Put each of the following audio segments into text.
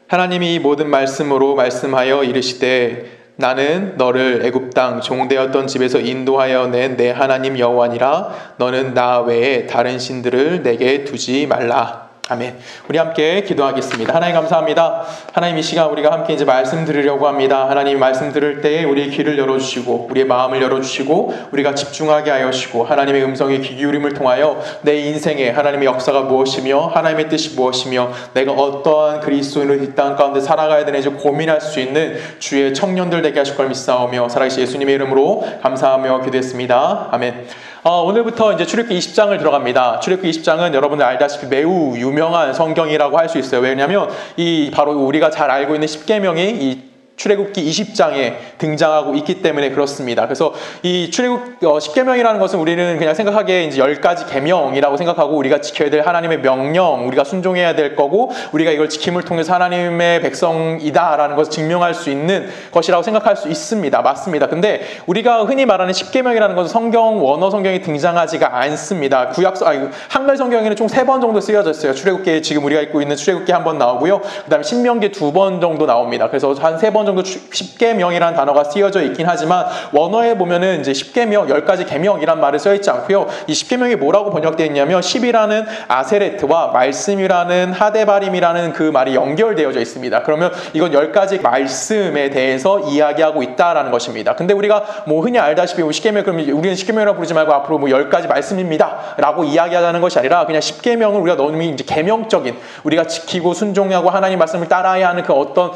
하나님이 이 모든 말씀으로 말씀하여 이르시되 나는 너를 애굽 땅 종되었던 집에서 인도하여 낸 내 하나님 여호와니라. 너는 나 외에 다른 신들을 내게 두지 말라. 아멘. 우리 함께 기도하겠습니다. 하나님 감사합니다. 하나님 이 시간 우리가 함께 이제 말씀 들으려고 합니다. 하나님 말씀 들을 때에 우리의 귀를 열어주시고 우리의 마음을 열어주시고 우리가 집중하게 하여 주시고 하나님의 음성에 귀 기울임을 통하여 내 인생에 하나님의 역사가 무엇이며 하나님의 뜻이 무엇이며 내가 어떠한 그리스도인으로 이 땅 가운데 살아가야 되는지 고민할 수 있는 주의 청년들 되게 하실 걸 믿사오며 살아계신 예수님의 이름으로 감사하며 기도했습니다. 아멘. 오늘부터 이제 출애굽기 20장을 들어갑니다. 출애굽기 20장은 여러분들 알다시피 매우 유명한 성경이라고 할 수 있어요. 왜냐하면 이 바로 우리가 잘 알고 있는 십계명이 이 출애굽기 20장에 등장하고 있기 때문에 그렇습니다. 그래서 이 출애굽 십계명이라는 것은 우리는 그냥 생각하기에 이제 10가지 계명이라고 생각하고 우리가 지켜야 될 하나님의 명령, 우리가 순종해야 될 거고 우리가 이걸 지킴을 통해서 하나님의 백성이다라는 것을 증명할 수 있는 것이라고 생각할 수 있습니다. 맞습니다. 근데 우리가 흔히 말하는 십계명이라는 것은 성경 원어 성경에 등장하지가 않습니다. 한글 성경에는 총 3번 정도 쓰여져 있어요. 출애굽기 지금 우리가 읽고 있는 출애굽기 1번 나오고요. 그다음에 신명기 2번 정도 나옵니다. 그래서 한 3번 정도 십계명이라는 단어가 쓰여져 있긴 하지만 원어에 보면은 이제 십계명 10가지 계명이란 말을 써 있지 않고요. 이 십계명이 뭐라고 번역되어 있냐면 10이라는 아세레트와 말씀이라는 하데바림이라는 그 말이 연결되어져 있습니다. 그러면 이건 10가지 말씀에 대해서 이야기하고 있다라는 것입니다. 근데 우리가 뭐 흔히 알다시피 십계명 그러면 우리는 십계명이라고 부르지 말고 앞으로 뭐 10가지 말씀입니다라고 이야기하자는 것이 아니라 그냥 십계명을 우리가 너무 이제 계명적인 우리가 지키고 순종하고 하나님 말씀을 따라야 하는 그 어떤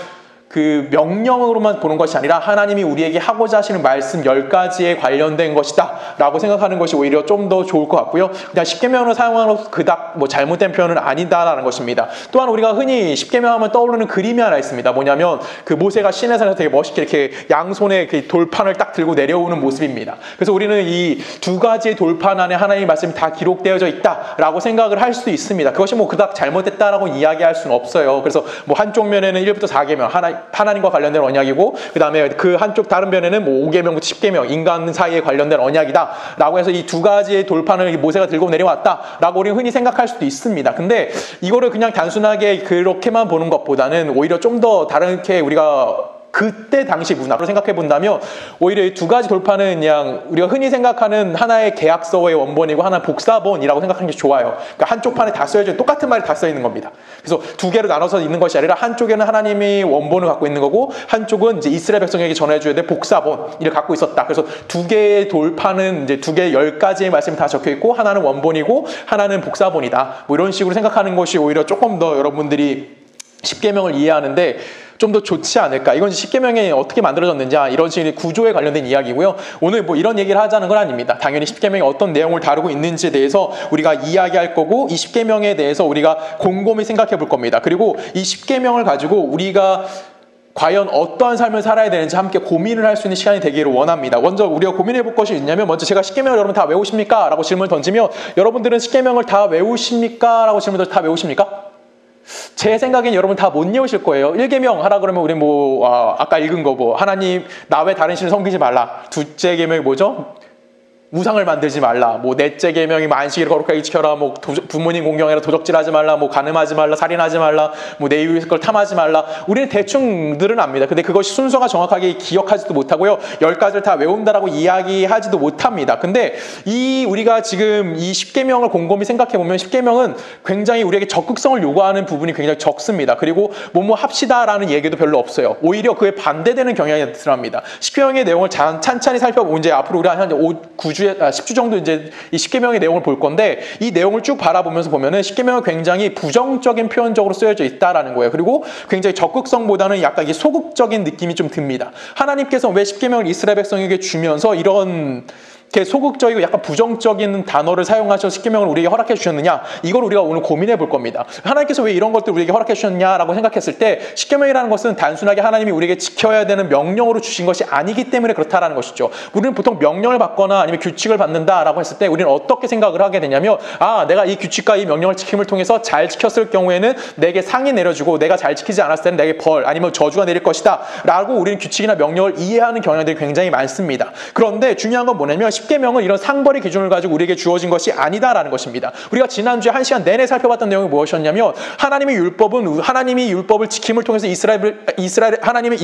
그 명령으로만 보는 것이 아니라 하나님이 우리에게 하고자 하시는 말씀 10가지에 관련된 것이다 라고 생각하는 것이 오히려 좀 더 좋을 것 같고요. 그냥 십계명으로 사용하는 것은 그닥 뭐 잘못된 표현은 아니다라는 것입니다. 또한 우리가 흔히 십계명 하면 떠오르는 그림이 하나 있습니다. 뭐냐면 그 모세가 시내산에서 되게 멋있게 이렇게 양손에 그 돌판을 딱 들고 내려오는 모습입니다. 그래서 우리는 이 2가지의 돌판 안에 하나님의 말씀이 다 기록되어져 있다라고 생각을 할 수도 있습니다. 그것이 뭐 그닥 잘못됐다라고 이야기할 수는 없어요. 그래서 뭐 한쪽 면에는 1부터 4계명 하나님과 관련된 언약이고 그 다음에 그 한쪽 다른 면에는 뭐 5계명부터 10계명 인간 사이에 관련된 언약이다 라고 해서 이 2가지의 돌판을 모세가 들고 내려왔다 라고 우리는 흔히 생각할 수도 있습니다. 근데 이거를 그냥 단순하게 그렇게만 보는 것보다는 오히려 좀 더 다르게 우리가 그때 당시 문화로 생각해 본다면 오히려 이 2가지 돌판은 그냥 우리가 흔히 생각하는 하나의 계약서의 원본이고 하나의 복사본이라고 생각하는 게 좋아요. 그러니까 한쪽 판에 다 써져 똑같은 말이 다 써 있는 겁니다. 그래서 2개로 나눠서 있는 것이 아니라 한쪽에는 하나님이 원본을 갖고 있는 거고 한쪽은 이제 이스라엘 백성에게 전해줘야 될 복사본을 갖고 있었다. 그래서 2개의 돌판은 이제 10가지의 말씀이 다 적혀 있고 하나는 원본이고 하나는 복사본이다. 뭐 이런 식으로 생각하는 것이 오히려 조금 더 여러분들이 십계명을 이해하는데 좀 더 좋지 않을까. 이건 십계명이 어떻게 만들어졌는지 이런 식의 구조에 관련된 이야기고요. 오늘 뭐 이런 얘기를 하자는 건 아닙니다. 당연히 십계명이 어떤 내용을 다루고 있는지에 대해서 우리가 이야기할 거고 이 십계명에 대해서 우리가 곰곰이 생각해 볼 겁니다. 그리고 이 십계명을 가지고 우리가 과연 어떠한 삶을 살아야 되는지 함께 고민을 할 수 있는 시간이 되기를 원합니다. 먼저 우리가 고민해 볼 것이 있냐면 먼저 제가 십계명을 여러분 다 외우십니까? 라고 질문을 던지면 여러분들은 십계명을 다 외우십니까? 라고 질문을 다 외우십니까? 제 생각엔 여러분 다 못 외우실 거예요. 1계명 하라 그러면 우리 아까 읽은 거 하나님 나 외 다른 신을 섬기지 말라. 2째 계명이 뭐죠? 우상을 만들지 말라. 뭐 넷째 계명이 안식일을 거룩하게 지켜라. 뭐 부모님 공경해라. 도적질하지 말라. 뭐 간음하지 말라. 살인하지 말라. 뭐 내 이웃의 걸 탐하지 말라. 우리는 대충들은 압니다. 근데 그것이 순서가 정확하게 기억하지도 못하고요. 10가지를 다 외운다라고 이야기하지도 못합니다. 근데 우리가 지금 이 십계명을 곰곰이 생각해 보면 십계명은 굉장히 우리에게 적극성을 요구하는 부분이 굉장히 적습니다. 그리고 뭐뭐 합시다라는 얘기도 별로 없어요. 오히려 그에 반대되는 경향이 드러납니다. 십계명의 내용을 찬찬히 살펴보면 이제 앞으로 우리가 한 10주 정도 이제 이 십계명의 내용을 볼 건데 이 내용을 쭉 바라보면서 보면은 십계명은 굉장히 부정적인 표현적으로 쓰여져 있다라는 거예요. 그리고 굉장히 적극성보다는 약간 이게 소극적인 느낌이 좀 듭니다. 하나님께서 왜 십계명을 이스라엘 백성에게 주면서 이런 소극적이고 약간 부정적인 단어를 사용하셔서 십계명을 우리에게 허락해 주셨느냐, 이걸 우리가 오늘 고민해 볼 겁니다. 하나님께서 왜 이런 것들을 우리에게 허락해 주셨냐라고 생각했을 때 십계명이라는 것은 단순하게 하나님이 우리에게 지켜야 되는 명령으로 주신 것이 아니기 때문에 그렇다라는 것이죠. 우리는 보통 명령을 받거나 아니면 규칙을 받는다라고 했을 때 우리는 어떻게 생각을 하게 되냐면, 내가 이 규칙과 이 명령을 지킴을 통해서 잘 지켰을 경우에는 내게 상이 내려주고, 내가 잘 지키지 않았을 때는 내게 벌 아니면 저주가 내릴 것이다 라고 우리는 규칙이나 명령을 이해하는 경향들이 굉장히 많습니다. 그런데 중요한 건 뭐냐면 십계명은 이런 상벌의 기준을 가지고 우리에게 주어진 것이 아니다라는 것입니다. 우리가 지난주에 1시간 내내 살펴봤던 내용이 무엇이었냐면 하나님의 율법은 하나님이 율법을 지킴을 통해서 하나님의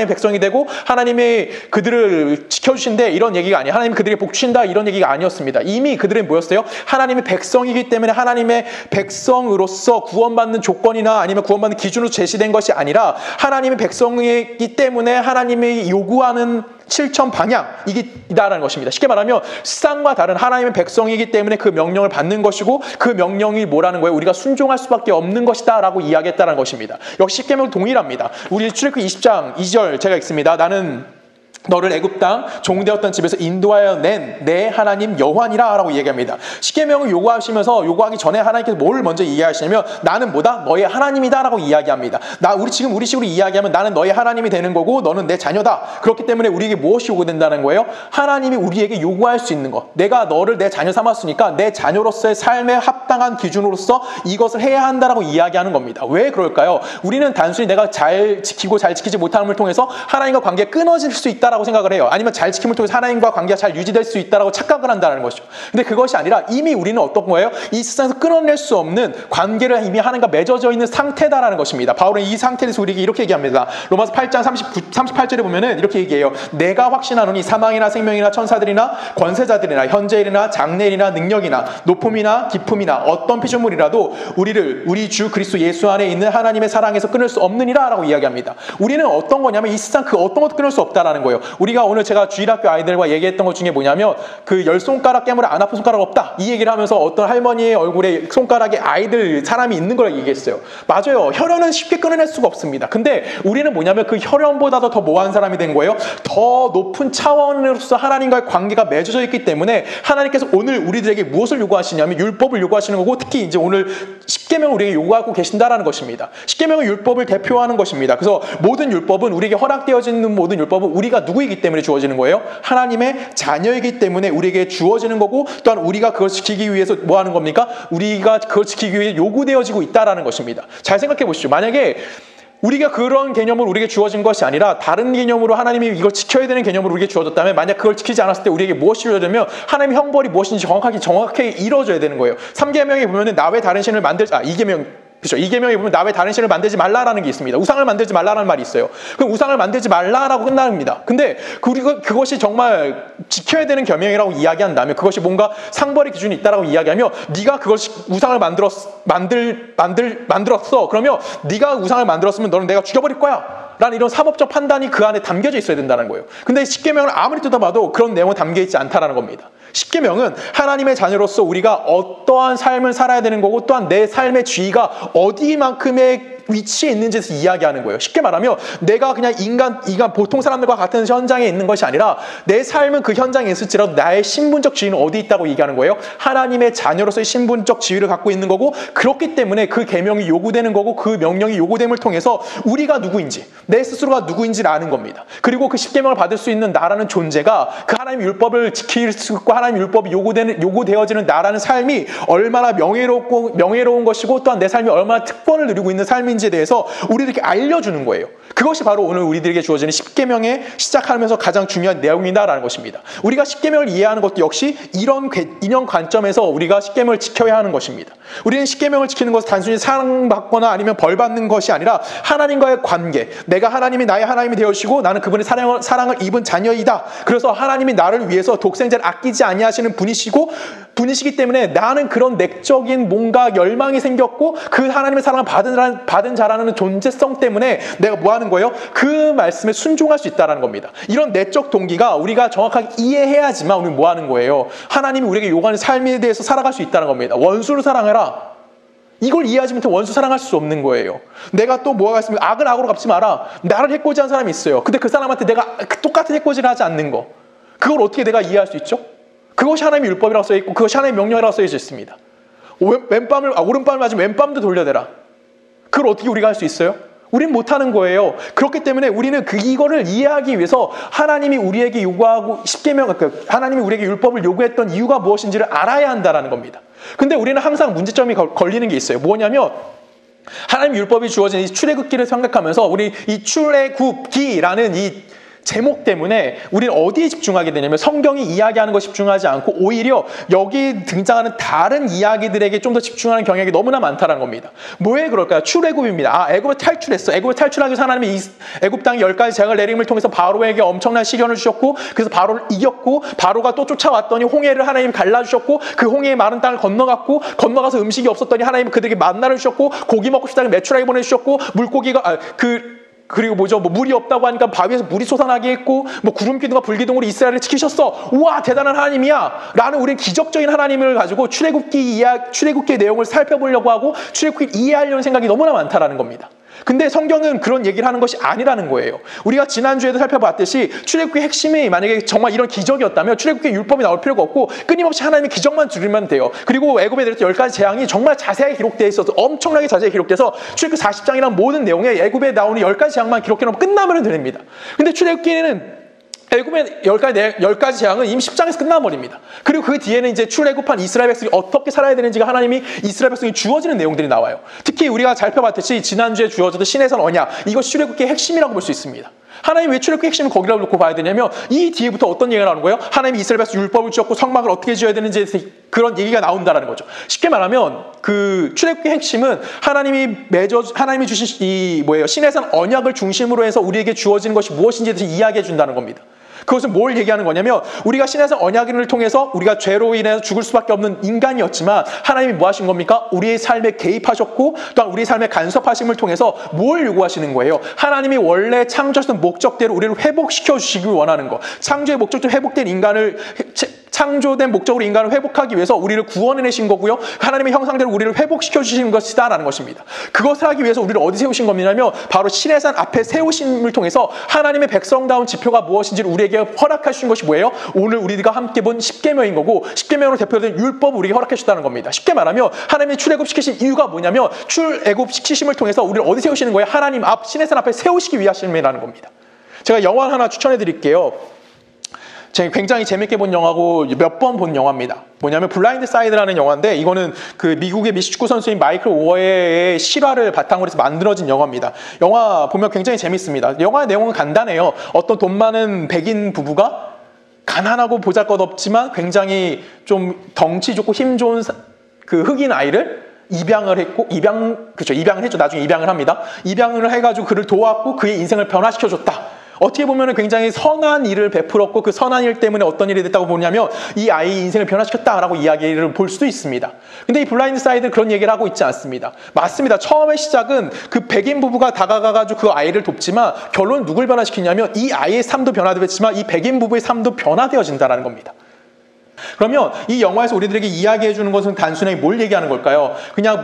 백성이 되고 하나님의 그들을 지켜주신데 이런 얘기가 아니에요. 하나님 그들에게 복 주신다 이런 얘기가 아니었습니다. 이미 그들은 뭐였어요? 하나님의 백성이기 때문에 하나님의 백성으로서 구원받는 조건이나 아니면 구원받는 기준으로 제시된 것이 아니라 하나님의 백성이기 때문에 하나님이 요구하는 실천 방향이다라는 것입니다. 쉽게 말하면 세상과 다른 하나님의 백성이기 때문에 그 명령을 받는 것이고 그 명령이 뭐라는 거예요? 우리가 순종할 수밖에 없는 것이다 라고 이야기했다는 것입니다. 역시 십계명 동일합니다. 우리 출애굽기 20장 2절 제가 읽습니다. 나는 너를 애굽 땅 종되었던 집에서 인도하여 낸 내 하나님 여호와니라 라고 얘기합니다. 십계명을 요구하기 전에 하나님께서 뭘 먼저 이야기하시냐면 나는 뭐다? 너의 하나님이다 라고 이야기합니다. 우리 식으로 이야기하면 나는 너의 하나님이 되는 거고 너는 내 자녀다. 그렇기 때문에 우리에게 무엇이 요구된다는 거예요? 하나님이 우리에게 요구할 수 있는 것. 내가 너를 내 자녀 삼았으니까 내 자녀로서의 삶에 합당한 기준으로서 이것을 해야 한다라고 이야기하는 겁니다. 왜 그럴까요? 우리는 단순히 내가 잘 지키고 잘 지키지 못함을 통해서 하나님과 관계가 끊어질 수 있다 라고 생각을 해요. 아니면 잘 지킴을 통해서 하나님과 관계가 잘 유지될 수 있다라고 착각을 한다는 것이죠. 근데 그것이 아니라 이미 우리는 어떤 거예요? 이 세상에서 끊어낼 수 없는 관계를 이미 하나님과 맺어져 있는 상태다라는 것입니다. 바울은 이 상태에 대해서 우리에게 이렇게 얘기합니다. 로마서 8장 38절에 보면은 이렇게 얘기해요. 내가 확신하노니 사망이나 생명이나 천사들이나 권세자들이나 현재일이나 장래일이나 능력이나 높음이나 깊음이나 어떤 피조물이라도 우리 주 그리스도 예수 안에 있는 하나님의 사랑에서 끊을 수 없느니라 라고 이야기합니다. 우리는 어떤 거냐면 이 세상 그 어떤 것도 끊을 수 없다라는 거예요. 우리가 오늘 제가 주일학교 아이들과 얘기했던 것 중에 뭐냐면 그 10손가락 깨물어 안 아픈 손가락 없다 이 얘기를 하면서 어떤 할머니의 얼굴에 손가락에 사람이 있는 걸 얘기했어요. 맞아요. 혈연은 쉽게 끊어낼 수가 없습니다. 근데 우리는 뭐냐면 그 혈연보다도 더 뭐한 사람이 된 거예요? 더 높은 차원으로서 하나님과의 관계가 맺어져 있기 때문에 하나님께서 오늘 우리들에게 무엇을 요구하시냐면 율법을 요구하시는 거고 특히 이제 오늘 십계명을 우리에게 요구하고 계신다라는 것입니다. 십계명은 율법을 대표하는 것입니다. 그래서 모든 율법은 우리에게 허락되어지는 모든 율법은 우리가 누구이기 때문에 주어지는 거예요? 하나님의 자녀이기 때문에 우리에게 주어지는 거고 또한 우리가 그걸 지키기 위해서 뭐 하는 겁니까? 우리가 그걸 지키기 위해 요구되어지고 있다라는 것입니다. 잘 생각해 보시죠. 만약에 우리가 그런 개념으로 우리에게 주어진 것이 아니라 다른 개념으로 하나님이 이걸 지켜야 되는 개념으로 우리에게 주어졌다면 만약 그걸 지키지 않았을 때 우리에게 무엇이 주어지냐면 하나님의 형벌이 무엇인지 정확하게 이루어져야 되는 거예요. 3계명에 보면은 나 외 다른 신을 만들지 2계명 그렇죠. 이 계명에 보면 나 외 다른 신을 만들지 말라라는 게 있습니다. 우상을 만들지 말라는 말이 있어요. 그럼 우상을 만들지 말라라고 끝납니다. 근데 그것이 정말 지켜야 되는 계명이라고 이야기한다면 그것이 뭔가 상벌의 기준이 있다라고 이야기하면 네가 그것이 우상을 만들었어. 그러면 네가 우상을 만들었으면 너는 내가 죽여버릴 거야. 라는 이런 사법적 판단이 그 안에 담겨져 있어야 된다는 거예요. 근데 십계명을 아무리 뜯어봐도 그런 내용은 담겨 있지 않다라는 겁니다. 십계명은 하나님의 자녀로서 우리가 어떠한 삶을 살아야 되는 거고 또한 내 삶의 지위가 어디만큼의 위치에 있는지에서 이야기하는 거예요. 쉽게 말하면 내가 그냥 인간 보통 사람들과 같은 현장에 있는 것이 아니라 내 삶은 그 현장에 있을지라도 나의 신분적 지위는 어디 있다고 얘기하는 거예요? 하나님의 자녀로서의 신분적 지위를 갖고 있는 거고 그렇기 때문에 그 계명이 요구되는 거고 그 명령이 요구됨을 통해서 우리가 누구인지 내 스스로가 누구인지를 아는 겁니다. 그리고 그 십계명을 받을 수 있는 나라는 존재가 그 하나님의 율법을 지킬 수 있고 하나님의 율법이 요구되어지는 나라는 삶이 얼마나 명예로운 것이고 또한 내 삶이 얼마나 특권을 누리고 있는 삶인지에 대해서 우리들에게 알려주는 거예요. 그것이 바로 오늘 우리들에게 주어지는 십계명에 시작하면서 가장 중요한 내용이다라는 것입니다. 우리가 십계명을 이해하는 것도 역시 이런 관점에서 우리가 십계명을 지켜야 하는 것입니다. 우리는 십계명을 지키는 것은 단순히 사랑받거나 아니면 벌받는 것이 아니라 하나님과의 관계, 내가 하나님이 나의 하나님이 되어주시고 나는 그분의 사랑을 입은 자녀이다. 그래서 하나님이 나를 위해서 독생자를 아끼지 아니하시는 분이시기 때문에 나는 그런 내적인 뭔가 열망이 생겼고 그 하나님의 사랑을 받은 자라는 존재성 때문에 내가 뭐 하는 거예요? 그 말씀에 순종할 수 있다는 겁니다. 이런 내적 동기가 우리가 정확하게 이해해야지만 우리는 뭐 하는 거예요? 하나님이 우리에게 요구하는 삶에 대해서 살아갈 수 있다는 겁니다. 원수를 사랑해라. 이걸 이해하지 못해 원수 사랑할 수 없는 거예요. 내가 또 뭐가 있으면 악을 악으로 갚지 마라. 나를 해코지한 사람이 있어요. 근데 그 사람한테 내가 똑같은 해코지를 하지 않는 거. 그걸 어떻게 내가 이해할 수 있죠? 그것이 하나님의 율법이라고 써있고 그것이 하나님의 명령이라고 써져 있습니다. 오른밤을 맞으면 왼밤도 돌려대라. 그걸 어떻게 우리가 할 수 있어요? 우린 못하는 거예요. 그렇기 때문에 우리는 이거를 이해하기 위해서 하나님이 우리에게 요구하고 하나님이 우리에게 율법을 요구했던 이유가 무엇인지를 알아야 한다는 겁니다. 근데 우리는 항상 문제점이 걸리는 게 있어요. 뭐냐면 하나님 율법이 주어진 이 출애굽기를 생각하면서 우리 이 출애굽기라는 이 제목 때문에 우리는 어디에 집중하게 되냐면 성경이 이야기하는 것에 집중하지 않고 오히려 여기 등장하는 다른 이야기들에게 좀 더 집중하는 경향이 너무나 많다는 겁니다. 뭐에 그럴까요? 출애굽입니다. 애굽을 탈출했어. 애굽을 탈출하기 위해서 하나님이 애굽 땅에 10가지 재앙을 내림을 통해서 바로에게 엄청난 시련을 주셨고 그래서 바로를 이겼고 바로가 또 쫓아왔더니 홍해를 하나님이 갈라주셨고 그 홍해의 마른 땅을 건너가서 음식이 없었더니 하나님이 그들에게 만나를 주셨고 고기 먹고 싶다니 메추라기 보내주셨고 물고기가 그리고 물이 없다고 하니까 바위에서 물이 솟아나게 했고 구름기둥과 불기둥으로 이스라엘을 지키셨어. 우와 대단한 하나님이야 라는 우리는 기적적인 하나님을 가지고 출애굽기의 내용을 살펴보려고 하고 출애굽기를 이해하려는 생각이 너무나 많다라는 겁니다. 근데 성경은 그런 얘기를 하는 것이 아니라는 거예요. 우리가 지난주에도 살펴봤듯이 출애굽기의 핵심이 만약에 정말 이런 기적이었다면 출애굽기의 율법이 나올 필요가 없고 끊임없이 하나님의 기적만 들으면 돼요. 그리고 애굽에 내렸던 10가지 재앙이 정말 자세하게 기록되어 있어서 엄청나게 자세하게 기록돼서 출애굽기 40장이란 모든 내용에 애굽에 나오는 10가지 재앙만 기록해놓으면 끝나면 됩니다. 근데 출애굽기는 애굽의 10가지 재앙은 이미 10장에서 끝나버립니다. 그리고 그 뒤에는 이제 출애굽한 이스라엘 백성이 어떻게 살아야 되는지가 하나님이 이스라엘 백성이 주어지는 내용들이 나와요. 특히 우리가 살펴봤듯이 지난주에 주어졌던 신의 산 언약, 이것이 출애굽기의 핵심이라고 볼 수 있습니다. 하나님이 왜 출애굽기의 핵심을 거기라고 놓고 봐야 되냐면 이 뒤에부터 어떤 얘기가 나오는 거예요? 하나님이 이스라엘 백성 율법을 주었고 성막을 어떻게 지어야 되는지에 대해서 그런 얘기가 나온다는 거죠. 쉽게 말하면 그 출애굽기의 핵심은 하나님이 주신 신의 산 언약을 중심으로 해서 우리에게 주어지는 것이 무엇인지에 대해서 이야기해 준다는 겁니다. 그것은 뭘 얘기하는 거냐면 우리가 신의 산 언약을 통해서 우리가 죄로 인해서 죽을 수밖에 없는 인간이었지만 하나님이 뭐 하신 겁니까? 우리의 삶에 개입하셨고 또한 우리의 삶에 간섭하심을 통해서 뭘 요구하시는 거예요? 하나님이 원래 창조하셨던 목적대로 우리를 회복시켜 주시길 원하는 거. 창조의 목적대로 창조된 목적으로 인간을 회복하기 위해서 우리를 구원해내신 거고요. 하나님의 형상대로 우리를 회복시켜 주시는 것이다라는 것입니다. 그것을 하기 위해서 우리를 어디 세우신 겁니다면 바로 신의 산 앞에 세우심을 통해서 하나님의 백성다운 지표가 무엇인지를 우리에게 허락하신 것이 뭐예요? 오늘 우리가 함께 본 십계명인 거고 십계명으로 대표된 율법을 우리에게 허락해 주셨다는 겁니다. 쉽게 말하면 하나님이 출애굽시키신 이유가 뭐냐면 출애굽시키심을 통해서 우리를 어디 세우시는 거예요? 하나님 앞 신의 산 앞에 세우시기 위하심이라는 겁니다. 제가 영화 하나 추천해 드릴게요. 제가 굉장히 재밌게 본 영화고 몇 번 본 영화입니다. 뭐냐면 블라인드 사이드라는 영화인데 이거는 그 미국의 미식축구 선수인 마이클 오어의 실화를 바탕으로 해서 만들어진 영화입니다. 영화 보면 굉장히 재밌습니다. 영화의 내용은 간단해요. 어떤 돈 많은 백인 부부가 가난하고 보잘것없지만 굉장히 좀 덩치 좋고 힘 좋은 그 흑인 아이를 입양을 했죠. 나중에 입양을 합니다. 입양을 해가지고 그를 도왔고 그의 인생을 변화시켜줬다. 어떻게 보면 굉장히 선한 일을 베풀었고 그 선한 일 때문에 어떤 일이 됐다고 보냐면 이 아이의 인생을 변화시켰다라고 이야기를 볼 수도 있습니다. 근데 이 블라인드 사이드는 그런 얘기를 하고 있지 않습니다. 맞습니다. 처음의 시작은 그 백인 부부가 다가가가지고 그 아이를 돕지만 결론은 누굴 변화시키냐면 이 아이의 삶도 변화되었지만 이 백인 부부의 삶도 변화되어진다는 겁니다. 그러면 이 영화에서 우리들에게 이야기해 주는 것은 단순하게 뭘 얘기하는 걸까요? 그냥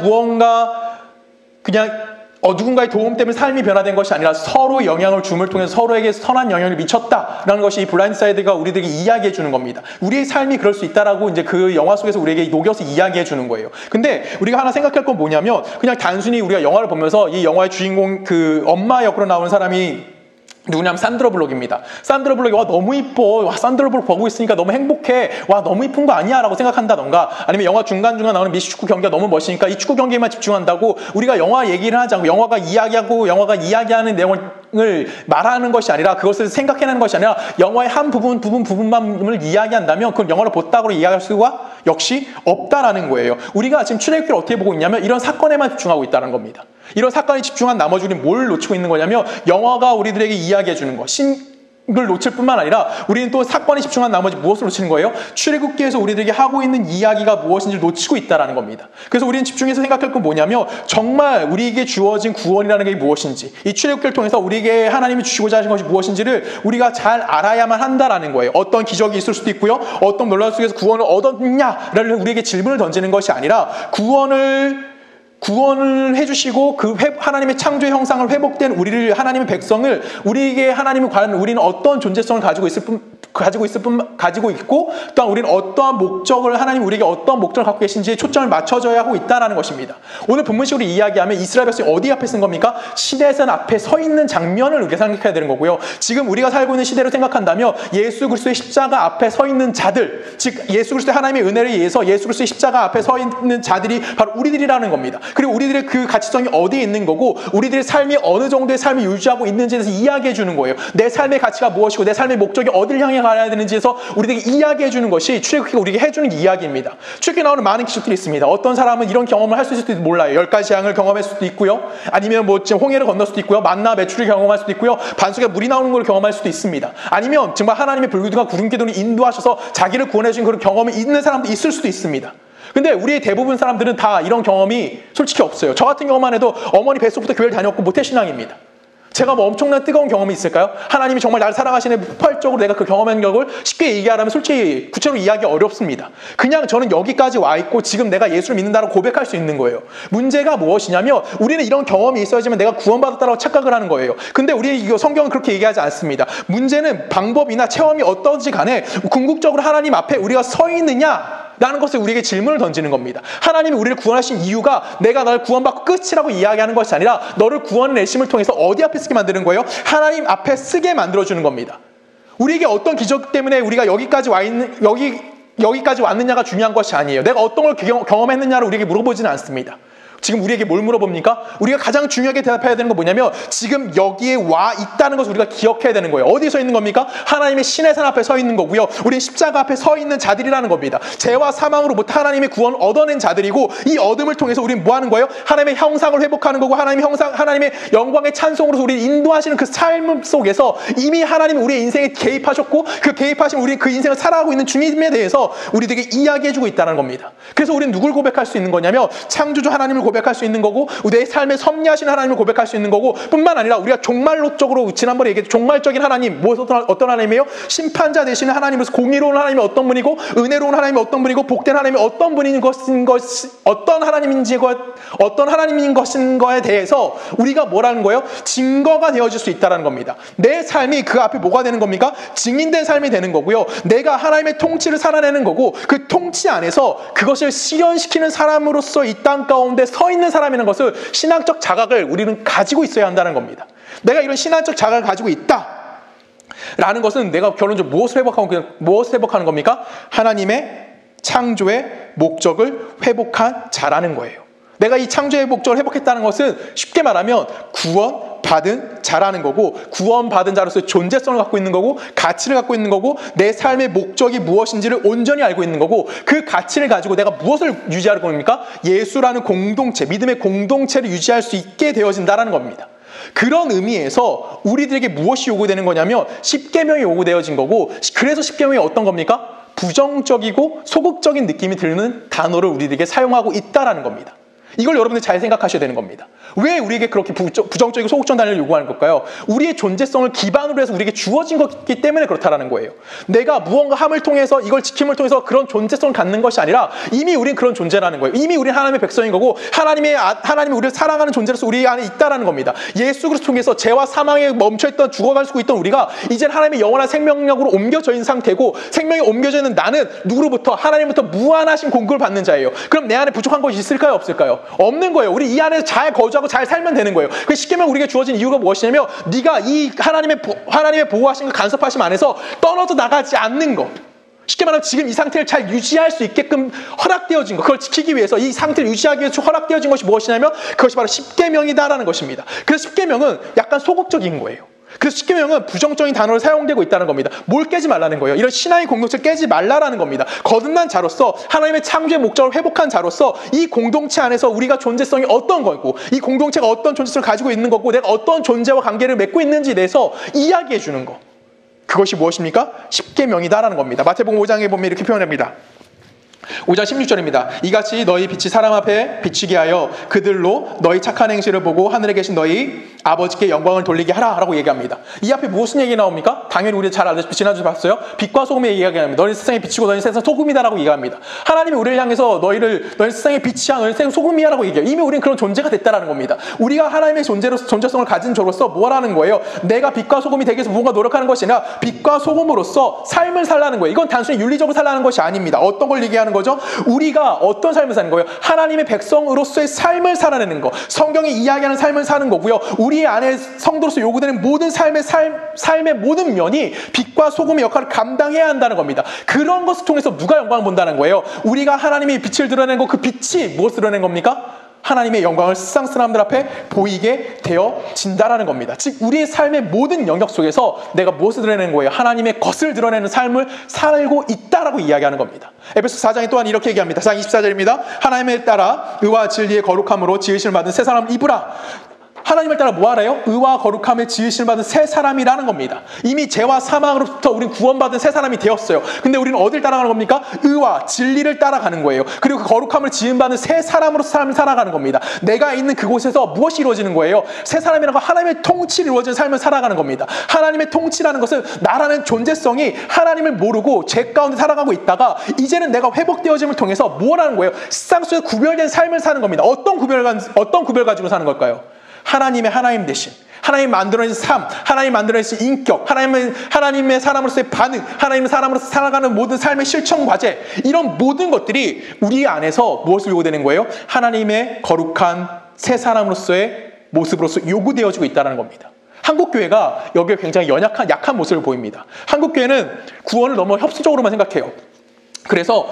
누군가의 도움 때문에 삶이 변화된 것이 아니라 서로 영향을 줌을 통해서 서로에게 선한 영향을 미쳤다라는 것이 이 블라인드 사이드가 우리들에게 이야기해 주는 겁니다. 우리의 삶이 그럴 수 있다라고 이제 그 영화 속에서 우리에게 녹여서 이야기해 주는 거예요. 근데 우리가 하나 생각할 건 뭐냐면 그냥 단순히 우리가 영화를 보면서 이 영화의 주인공 그 엄마 역으로 나오는 사람이 누구냐면 산드라 블록입니다. 산드라 블록이 와 너무 이뻐. 와 산드라 블록 보고 있으니까 너무 행복해. 와 너무 이쁜 거 아니야? 라고 생각한다던가 아니면 영화 중간중간 나오는 미식축구 경기가 너무 멋있으니까 이 축구 경기에만 집중한다고 우리가 영화 얘기를 하지 않고 영화가 이야기하는 내용을 말하는 것이 아니라 그것을 생각해내는 것이 아니라 영화의 한 부분만을 이야기한다면 그건 영화를 보따구로 이야기할 수가 역시 없다라는 거예요. 우리가 지금 출애굽기를 어떻게 보고 있냐면 이런 사건에만 집중하고 있다는 겁니다. 이런 사건에 집중한 나머지 우리는 뭘 놓치고 있는 거냐면 영화가 우리들에게 이야기해 주는 것, 신을 놓칠 뿐만 아니라 우리는 또 사건에 집중한 나머지 무엇을 놓치는 거예요? 출애굽기에서 우리들에게 하고 있는 이야기가 무엇인지를 놓치고 있다는 겁니다. 그래서 우리는 집중해서 생각할 건 뭐냐면 정말 우리에게 주어진 구원이라는 게 무엇인지 이 출애굽기를 통해서 우리에게 하나님이 주시고자 하신 것이 무엇인지를 우리가 잘 알아야만 한다라는 거예요. 어떤 기적이 있을 수도 있고요. 어떤 논란 속에서 구원을 얻었냐를 우리에게 질문을 던지는 것이 아니라 구원을 해주시고 그 하나님의 창조의 형상을 회복된 하나님의 백성을 우리에게 하나님을 과연 우리는 어떤 존재성을 가지고 가지고 있고, 또한 우리는 어떠한 목적을, 하나님 우리에게 어떠한 목적을 갖고 계신지에 초점을 맞춰줘야 하고 있다는 것입니다. 오늘 본문식으로 이야기하면 이스라엘 백성이 어디 앞에 쓴 겁니까? 시내산 앞에 서 있는 장면을 우리가 생각해야 되는 거고요. 지금 우리가 살고 있는 시대로 생각한다면 예수 그리스도의 십자가 앞에 서 있는 자들, 즉 예수 그리스도의 하나님의 은혜를 위해서 예수 그리스도의 십자가 앞에 서 있는 자들이 바로 우리들이라는 겁니다. 그리고 우리들의 그 가치성이 어디에 있는 거고, 우리들의 삶이 어느 정도의 삶을 유지하고 있는지에 대해서 이야기해 주는 거예요. 내 삶의 가치가 무엇이고 내 삶의 목적이 어디를 향해 가야 되는지에서 우리에게 이야기해 주는 것이 출애굽기가 우리에게 해주는 이야기입니다. 출애굽기에 나오는 많은 기적들이 있습니다. 어떤 사람은 이런 경험을 할 수 있을지도 몰라요. 10가지 양을 경험할 수도 있고요. 아니면 뭐 지금 홍해를 건널 수도 있고요. 만나 메추를 경험할 수도 있고요. 반석에 물이 나오는 걸 경험할 수도 있습니다. 아니면 정말 하나님의 불기둥과 구름기둥이 인도하셔서 자기를 구원해 주신 그런 경험이 있는 사람도 있을 수도 있습니다. 근데 우리의 대부분 사람들은 다 이런 경험이 솔직히 없어요. 저 같은 경우만 해도 어머니 뱃속부터 교회를 다녔고 모태신앙입니다. 제가 뭐 엄청난 뜨거운 경험이 있을까요? 하나님이 정말 나를 사랑하시는 폭발적으로 내가 그 경험한 격을 쉽게 얘기하라면 솔직히 구체적으로 이야기하기 어렵습니다. 그냥 저는 여기까지 와 있고 지금 내가 예수를 믿는다고 고백할 수 있는 거예요. 문제가 무엇이냐면 우리는 이런 경험이 있어야지만 내가 구원받았다고 착각을 하는 거예요. 근데 우리 이거 성경은 그렇게 얘기하지 않습니다. 문제는 방법이나 체험이 어떤지 간에 궁극적으로 하나님 앞에 우리가 서 있느냐 라는 것을 우리에게 질문을 던지는 겁니다. 하나님이 우리를 구원하신 이유가 내가 너를 구원받고 끝이라고 이야기하는 것이 아니라 너를 구원내심을 통해서 어디 앞에 쓰게 만드는 거예요? 하나님 앞에 쓰게 만들어주는 겁니다. 우리에게 어떤 기적 때문에 우리가 여기까지 왔느냐가 중요한 것이 아니에요. 내가 어떤 걸 경험했느냐를 우리에게 물어보지는 않습니다. 지금 우리에게 뭘 물어봅니까? 우리가 가장 중요하게 대답해야 되는 건 뭐냐면 지금 여기에 와 있다는 것을 우리가 기억해야 되는 거예요. 어디에 서 있는 겁니까? 하나님의 신의 산 앞에 서 있는 거고요. 우리는 십자가 앞에 서 있는 자들이라는 겁니다. 죄와 사망으로부터 하나님의 구원을 얻어낸 자들이고 이 얻음을 통해서 우리는 뭐 하는 거예요? 하나님의 형상을 회복하는 거고 하나님의 영광의 찬송으로서 우리를 인도하시는 그 삶 속에서 이미 하나님은 우리의 인생에 개입하셨고 그 개입하신 우리 그 인생을 살아가고 있는 주님에 대해서 우리들에게 이야기해주고 있다는 겁니다. 그래서 우리는 누굴 고백할 수 있는 거냐면 창조주 하나님을 고백할 수 있는 거고 내 삶에 섭리하신 하나님을 고백할 수 있는 거고 뿐만 아니라 우리가 종말론적으로 지난번에 얘기했던 종말적인 하나님 어떤 하나님이에요? 심판자 되시는 하나님으로서 공의로운 하나님이 어떤 분이고 은혜로운 하나님이 어떤 분이고 복된 하나님이 어떤 분인 것이 어떤 하나님인 것인 거에 대해서 우리가 뭐라는 거예요? 증거가 되어질 수 있다는 겁니다. 내 삶이 그 앞에 뭐가 되는 겁니까? 증인된 삶이 되는 거고요. 내가 하나님의 통치를 살아내는 거고 그 통치 안에서 그것을 실현시키는 사람으로서 이 땅 가운데 서 있는 사람이라는 것을 신앙적 자각을 우리는 가지고 있어야 한다는 겁니다. 내가 이런 신앙적 자각을 가지고 있다 라는 것은 내가 결론적으로 무엇을 회복하는 겁니까? 하나님의 창조의 목적을 회복한 자라는 거예요. 내가 이 창조의 목적을 회복했다는 것은 쉽게 말하면 구원받은 자라는 거고 구원받은 자로서의 존재성을 갖고 있는 거고 가치를 갖고 있는 거고 내 삶의 목적이 무엇인지를 온전히 알고 있는 거고 그 가치를 가지고 내가 무엇을 유지할 겁니까? 예수라는 공동체, 믿음의 공동체를 유지할 수 있게 되어진다는 겁니다. 그런 의미에서 우리들에게 무엇이 요구되는 거냐면 십계명이 요구되어진 거고 그래서 십계명이 어떤 겁니까? 부정적이고 소극적인 느낌이 드는 단어를 우리들에게 사용하고 있다는 겁니다. 이걸 여러분들 잘 생각하셔야 되는 겁니다. 왜 우리에게 그렇게 부정적이고 소극적인 단어를 요구하는 걸까요? 우리의 존재성을 기반으로 해서 우리에게 주어진 것이기 때문에 그렇다는 거예요. 내가 무언가 함을 통해서 이걸 지킴을 통해서 그런 존재성을 갖는 것이 아니라 이미 우린 그런 존재라는 거예요. 이미 우린 하나님의 백성인 거고 하나님이 우리를 사랑하는 존재로서 우리 안에 있다라는 겁니다. 예수 그리스도 통해서 죄와 사망에 멈춰있던 죽어갈 수 있던 우리가 이제 하나님의 영원한 생명력으로 옮겨져 있는 상태고 생명이 옮겨져 있는 나는 누구로부터? 하나님부터 무한하신 공급을 받는 자예요. 그럼 내 안에 부족한 것이 있을까요? 없을까요? 없는 거예요. 우리 이 안에서 잘 거주하고 잘 살면 되는 거예요. 그 쉽게 말하면 우리에게 주어진 이유가 무엇이냐면 네가 이 하나님의 보호하신 그 간섭하심 안에서 떨어져 나가지 않는 거. 쉽게 말하면 지금 이 상태를 잘 유지할 수 있게끔 허락되어진 거. 그걸 지키기 위해서 이 상태를 유지하기 위해서 허락되어진 것이 무엇이냐면 그것이 바로 십계명이다라는 것입니다. 그래서 십계명은 약간 소극적인 거예요. 그래서 십계명은 부정적인 단어로 사용되고 있다는 겁니다. 뭘 깨지 말라는 거예요? 이런 신앙의 공동체를 깨지 말라라는 겁니다. 거듭난 자로서 하나님의 창조의 목적을 회복한 자로서 이 공동체 안에서 우리가 존재성이 어떤 거고 이 공동체가 어떤 존재성을 가지고 있는 거고 내가 어떤 존재와 관계를 맺고 있는지에 대해서 이야기해 주는 거. 그것이 무엇입니까? 십계명이다라는 겁니다. 마태복음 5장에 보면 이렇게 표현합니다. 5장 16절입니다. 이같이 너희 빛이 사람 앞에 비치게 하여 그들로 너희 착한 행실을 보고 하늘에 계신 너희 아버지께 영광을 돌리게 하라 라고 얘기합니다. 이 앞에 무슨 얘기 나옵니까? 당연히 우리 잘 알다시피 지난주에 봤어요. 빛과 소금의 얘기합니다. 너희 세상에 비치고 너희 세상 소금이다 라고 얘기합니다. 하나님이 우리를 향해서 너희 세상에 빛이야 너희 세상 소금이야 라고 얘기해요. 이미 우리는 그런 존재가 됐다라는 겁니다. 우리가 하나님의 존재성을 가진 저로서 뭐라는 거예요? 내가 빛과 소금이 되기 위해서 무언가 노력하는 것이 아니라 빛과 소금으로서 삶을 살라는 거예요. 이건 단순히 윤리적으로 살라는 것이 아닙니다. 어떤 걸 얘기하는 거죠? 우리가 어떤 삶을 사는 거예요? 하나님의 백성으로서의 삶을 살아내는 거. 성경이 이야기하는 삶을 사는 거고요. 우리 안에 성도로서 요구되는 모든 삶의 모든 면이 빛과 소금의 역할을 감당해야 한다는 겁니다. 그런 것을 통해서 누가 영광을 본다는 거예요? 우리가 하나님의 빛을 드러내는 거, 그 빛이 무엇을 드러내는 겁니까? 하나님의 영광을 세상 사람들 앞에 보이게 되어진다라는 겁니다. 즉 우리의 삶의 모든 영역 속에서 내가 무엇을 드러내는 거예요? 하나님의 것을 드러내는 삶을 살고 있다라고 이야기하는 겁니다. 에베소 4장에 또한 이렇게 얘기합니다. 4장 24절입니다. 하나님을 따라 의와 진리의 거룩함으로 지으심을 받은 새 사람을 입으라. 하나님을 따라 뭐하래요? 의와 거룩함에 지으심을 받은 새 사람이라는 겁니다. 이미 죄와 사망으로부터 우리는 구원받은 새 사람이 되었어요. 근데 우리는 어딜 따라가는 겁니까? 의와 진리를 따라가는 거예요. 그리고 그 거룩함을 지음받은 새 사람으로서 삶을 살아가는 겁니다. 내가 있는 그곳에서 무엇이 이루어지는 거예요? 새 사람이라는 건 하나님의 통치를 이루어지는 삶을 살아가는 겁니다. 하나님의 통치라는 것은 나라는 존재성이 하나님을 모르고 죄 가운데 살아가고 있다가 이제는 내가 회복되어짐을 통해서 뭘 하는 거예요? 세상 속에 구별된 삶을 사는 겁니다. 어떤 구별 가지고 사는 걸까요? 하나님의 하나님 되신, 하나님 만들어내신 삶, 하나님 만들어내신 인격, 하나님의 사람으로서의 반응, 하나님의 사람으로서 살아가는 모든 삶의 실천 과제, 이런 모든 것들이 우리 안에서 무엇을 요구되는 거예요? 하나님의 거룩한 새 사람으로서의 모습으로서 요구되어지고 있다는 겁니다. 한국교회가 여기에 굉장히 약한 모습을 보입니다. 한국교회는 구원을 너무 협소적으로만 생각해요. 그래서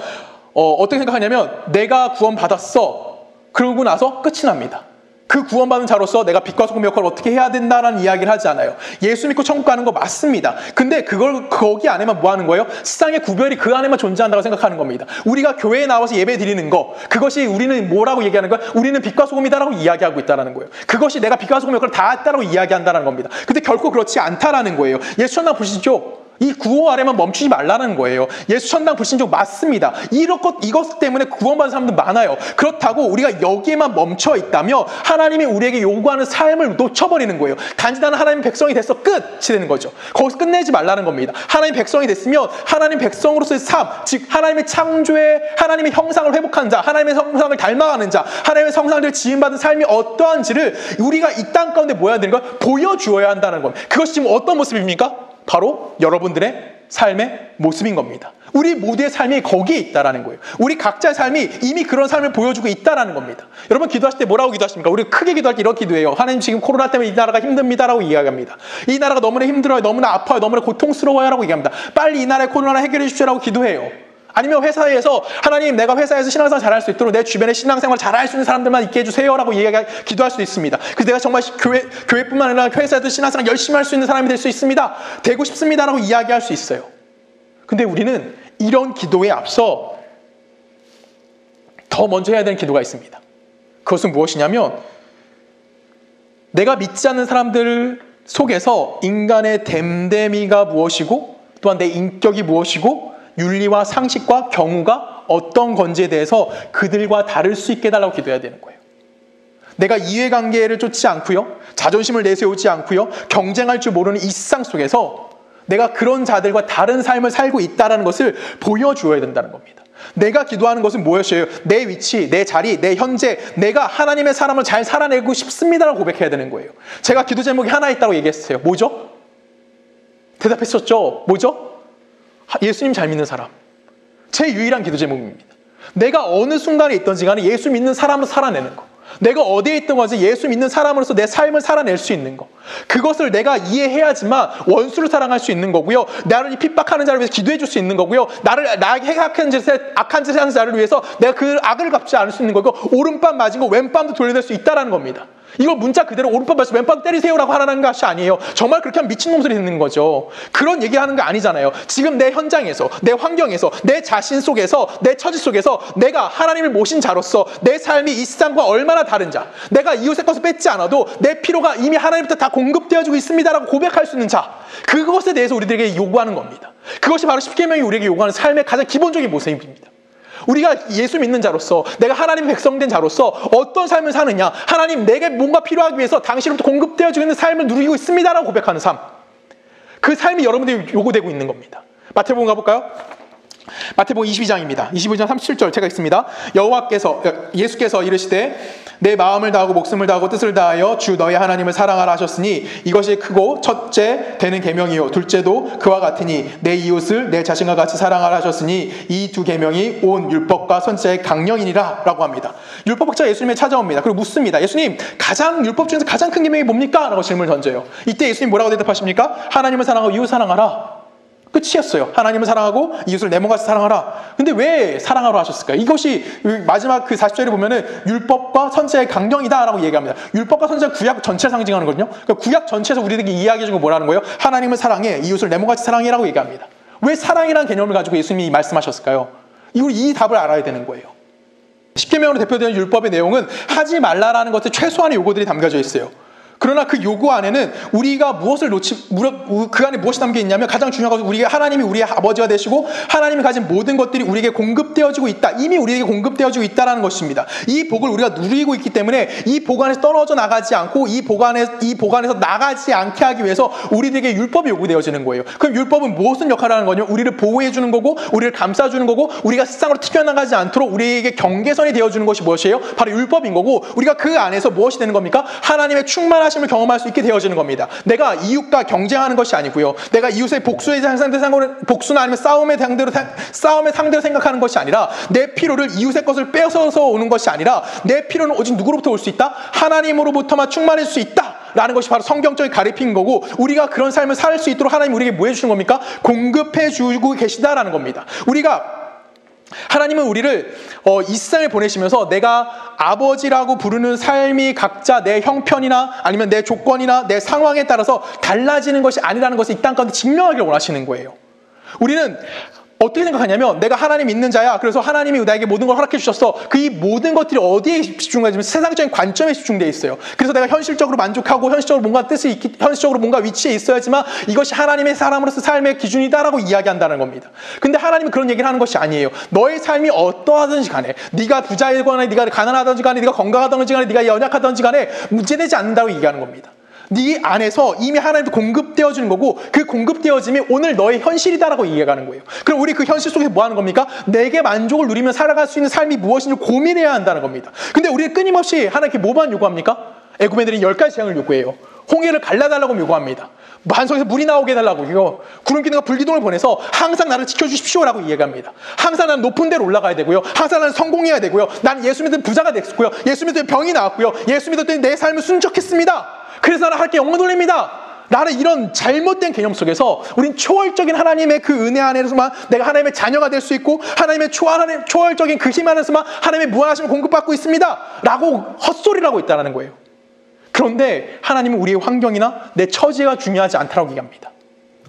어떻게 생각하냐면 내가 구원받았어. 그러고 나서 끝이 납니다. 그 구원받은 자로서 내가 빛과 소금의 역할을 어떻게 해야 된다라는 이야기를 하지 않아요. 예수 믿고 천국 가는 거 맞습니다. 근데 그걸 거기 안에만 뭐 하는 거예요? 세상의 구별이 그 안에만 존재한다고 생각하는 겁니다. 우리가 교회에 나와서 예배 드리는 거, 그것이 우리는 뭐라고 얘기하는 거야? 우리는 빛과 소금이다라고 이야기하고 있다는 거예요. 그것이 내가 빛과 소금의 역할을 다 했다라고 이야기한다는 겁니다. 근데 결코 그렇지 않다라는 거예요. 예수 천당 보시죠. 이 구호 아래만 멈추지 말라는 거예요. 예수 천당 불신족 맞습니다. 이것 때문에 구원받은 사람들 많아요. 그렇다고 우리가 여기에만 멈춰 있다면 하나님이 우리에게 요구하는 삶을 놓쳐버리는 거예요. 단지 나는 하나님 백성이 됐어 끝이 되는 거죠. 거기서 끝내지 말라는 겁니다. 하나님 백성이 됐으면 하나님 백성으로서의 삶, 즉 하나님의 창조에 하나님의 형상을 회복하는 자, 하나님의 형상을 닮아가는 자, 하나님의 형상을 지음받은 삶이 어떠한지를 우리가 이 땅 가운데 모여야 되는 걸 보여주어야 한다는 겁니다. 그것이 지금 어떤 모습입니까? 바로 여러분들의 삶의 모습인 겁니다. 우리 모두의 삶이 거기에 있다라는 거예요. 우리 각자의 삶이 이미 그런 삶을 보여주고 있다라는 겁니다. 여러분 기도하실 때 뭐라고 기도하십니까? 우리 크게 기도할 때 이렇게 기도해요. 하나님 지금 코로나 때문에 이 나라가 힘듭니다라고 이야기합니다. 이 나라가 너무나 힘들어요. 너무나 아파요. 너무나 고통스러워요. 라고 얘기합니다. 빨리 이 나라의 코로나를 해결해 주십시오라고 기도해요. 아니면 회사에서 하나님 내가 회사에서 신앙생활 잘할 수 있도록 내 주변에 신앙생활 잘할 수 있는 사람들만 있게 해주세요 라고 기도할 수도 있습니다. 그래서 내가 정말 교회뿐만 아니라 회사에서 신앙생활 열심히 할 수 있는 사람이 될 수 있습니다. 되고 싶습니다 라고 이야기할 수 있어요. 근데 우리는 이런 기도에 앞서 더 먼저 해야 되는 기도가 있습니다. 그것은 무엇이냐면 내가 믿지 않는 사람들 속에서 인간의 됨됨이가 무엇이고 또한 내 인격이 무엇이고 윤리와 상식과 경우가 어떤 건지에 대해서 그들과 다를 수 있게 해달라고 기도해야 되는 거예요. 내가 이해관계를 쫓지 않고요. 자존심을 내세우지 않고요. 경쟁할 줄 모르는 이 세상 속에서 내가 그런 자들과 다른 삶을 살고 있다는 것을 보여주어야 된다는 겁니다. 내가 기도하는 것은 무엇이에요? 내 위치, 내 자리, 내 현재, 내가 하나님의 사람을 잘 살아내고 싶습니다라고 고백해야 되는 거예요. 제가 기도 제목이 하나 있다고 얘기했어요. 뭐죠? 대답했었죠. 뭐죠? 예수님 잘 믿는 사람. 제 유일한 기도 제목입니다. 내가 어느 순간에 있던지 간에 예수 믿는 사람으로 살아내는 거. 내가 어디에 있던 건지 예수 믿는 사람으로서 내 삶을 살아낼 수 있는 거. 그것을 내가 이해해야지만 원수를 사랑할 수 있는 거고요. 나를 핍박하는 자를 위해서 기도해 줄 수 있는 거고요. 나에게 악한 짓을 하는 자를 위해서 내가 그 악을 갚지 않을 수 있는 거고 오른밤 맞은 거 왼밤도 돌려댈 수 있다는 겁니다. 이걸 문자 그대로 오른밤 맞으면 왼밤 때리세요라고 하라는 것이 아니에요. 정말 그렇게 하면 미친놈 소리 듣는 거죠. 그런 얘기하는 거 아니잖아요. 지금 내 현장에서, 내 환경에서, 내 자신 속에서, 내 처지 속에서 내가 하나님을 모신 자로서 내 삶이 이 세상과 얼마나 다른 자, 내가 이웃의 것을 뺏지 않아도 내 필요가 이미 하나님부터 다 공급되어지고 있습니다라고 고백할 수 있는 자, 그것에 대해서 우리들에게 요구하는 겁니다. 그것이 바로 십계명이 우리에게 요구하는 삶의 가장 기본적인 모습입니다. 우리가 예수 믿는 자로서, 내가 하나님의 백성된 자로서 어떤 삶을 사느냐, 하나님 내게 뭔가 필요하기 위해서 당신으로부터 공급되어지고 있는 삶을 누리고 있습니다라고 고백하는 삶, 그 삶이 여러분들이 요구되고 있는 겁니다. 마태복음 가볼까요? 마태복음 22장입니다. 22장 37절 제가 읽습니다. 예수께서 이르시되 내 마음을 다하고 목숨을 다하고 뜻을 다하여 주 너희 하나님을 사랑하라 하셨으니 이것이 크고 첫째 되는 계명이요 둘째도 그와 같으니 내 이웃을 내 자신과 같이 사랑하라 하셨으니 이 두 계명이 온 율법과 선지자의 강령이니라 라고 합니다. 율법학자가 예수님에 찾아옵니다. 그리고 묻습니다. 예수님, 율법 중에서 가장 큰 계명이 뭡니까? 라고 질문을 던져요. 이때 예수님 뭐라고 대답하십니까? 하나님을 사랑하고 이웃 사랑하라. 끝이었어요. 하나님을 사랑하고 이웃을 내 몸같이 사랑하라. 근데 왜 사랑하라 하셨을까요? 이것이 마지막 그 40절에 보면은 율법과 선지자의 강령이다라고 얘기합니다. 율법과 선지자는 구약 전체를 상징하는 거거든요. 그러니까 구약 전체에서 우리에게 이야기해 주고 뭐라는 거예요? 하나님을 사랑해, 이웃을 내 몸같이 사랑해라고 얘기합니다. 왜 사랑이라는 개념을 가지고 예수님이 말씀하셨을까요? 이 답을 알아야 되는 거예요. 십계명으로 대표되는 율법의 내용은 하지 말라라는 것의 최소한의 요구들이 담겨져 있어요. 그러나 그 요구 안에는 우리가 그 안에 무엇이 담겨 있냐면 가장 중요한 것은 하나님이 우리의 아버지가 되시고 하나님이 가진 모든 것들이 우리에게 공급되어지고 있다. 이미 우리에게 공급되어지고 있다는 것입니다. 이 복을 우리가 누리고 있기 때문에 이 복 안에서 떨어져 나가지 않고 이 복 안에서 나가지 않게 하기 위해서 우리에게 율법이 요구되어지는 거예요. 그럼 율법은 무엇을 역할을 하는 거냐? 우리를 보호해 주는 거고 우리를 감싸 주는 거고 우리가 세상으로 튀어나가지 않도록 우리에게 경계선이 되어주는 것이 무엇이에요? 바로 율법인 거고 우리가 그 안에서 무엇이 되는 겁니까? 하나님의 충만한 하심을 경험할 수 있게 되어지는 겁니다. 내가 이웃과 경쟁하는 것이 아니고요. 내가 이웃의 복수나 아니면 싸움의 상대로 생각하는 것이 아니라 내 필요를 이웃의 것을 빼앗아서 오는 것이 아니라 내 필요는 오직 누구로부터 올 수 있다? 하나님으로부터만 충만해질 수 있다. 라는 것이 바로 성경적인 가르침인 거고 우리가 그런 삶을 살 수 있도록 하나님 우리에게 뭐 해주시는 겁니까? 공급해 주고 계시다라는 겁니다. 하나님은 우리를 이 세상에 보내시면서 내가 아버지라고 부르는 삶이 각자 내 형편이나 아니면 내 조건이나 내 상황에 따라서 달라지는 것이 아니라는 것을 이 땅 가운데 증명하기를 원하시는 거예요. 우리는 어떻게 생각하냐면 내가 하나님 믿는 자야. 그래서 하나님이 나에게 모든 걸 허락해 주셨어. 그 이 모든 것들이 어디에 집중하냐면 세상적인 관점에 집중되어 있어요. 그래서 내가 현실적으로 만족하고 현실적으로 뭔가 위치에 있어야지만 이것이 하나님의 사람으로서 삶의 기준이다라고 이야기한다는 겁니다. 근데 하나님은 그런 얘기를 하는 것이 아니에요. 너의 삶이 어떠하든지 간에 네가 부자이거나 네가 가난하든지 간에 네가 건강하든지 간에 네가 연약하든지 간에 문제되지 않는다고 얘기하는 겁니다. 네 안에서 이미 하나님도 공급되어지는 거고 그 공급되어짐이 오늘 너의 현실이다라고 이해하는 거예요. 그럼 우리 그 현실 속에서 뭐 하는 겁니까? 내게 만족을 누리며 살아갈 수 있는 삶이 무엇인지 고민해야 한다는 겁니다. 근데 우리는 끊임없이 하나님께 뭐만 요구합니까? 애굽인들이 10가지 재앙을 요구해요. 홍해를 갈라달라고 요구합니다. 반석에서 물이 나오게 해달라고 구름기둥과 불기둥을 보내서 항상 나를 지켜주십시오라고 이야기합니다. 항상 나는 높은 데로 올라가야 되고요. 항상 나는 성공해야 되고요. 난 예수 믿은 부자가 됐고요. 예수 믿은 병이 나왔고요. 예수 믿었더니 내 삶은 순적했습니다. 그래서 나는 하나님께 영광 돌립니다. 나는 이런 잘못된 개념 속에서 우린 초월적인 하나님의 그 은혜 안에서만 내가 하나님의 자녀가 될 수 있고 하나님의 초월적인 그 힘 안에서만 하나님의 무한하심을 공급받고 있습니다. 라고 헛소리를 하고 있다는 거예요. 그런데 하나님은 우리의 환경이나 내 처지가 중요하지 않다고 얘기합니다.